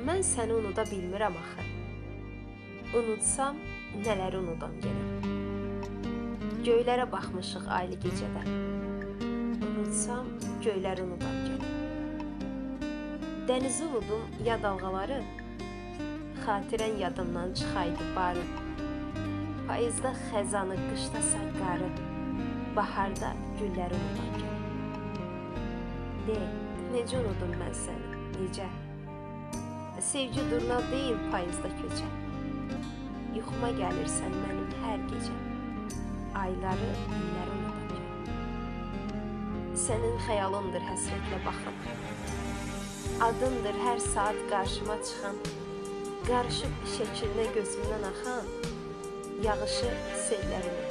Mən səni unuda bilmirəm axı. Unutsam, nələri unudam yenə. Göylərə baxmışıq aylı gecədə. Unutsam, göyləri unudam yenə. Dənizi unudum, ya dalğaları, xatirən yadımdan çıxaydı barı. Payızda xəzanı, qışda səqqarı, baharda gülləri unudam yenə. Necə unudum mən səni, necə? Sevgi durna deyil payızda köçə. Yuxuma gəlirsən mənim hər gecə. Ayları, illəri unudacaq. Sənin xəyalındır həsrətlə baxım. Adındır hər saat qarşıma çıxan. Qarışıb şəklinə gözümdən axan. Yağışı selləri unudacaq.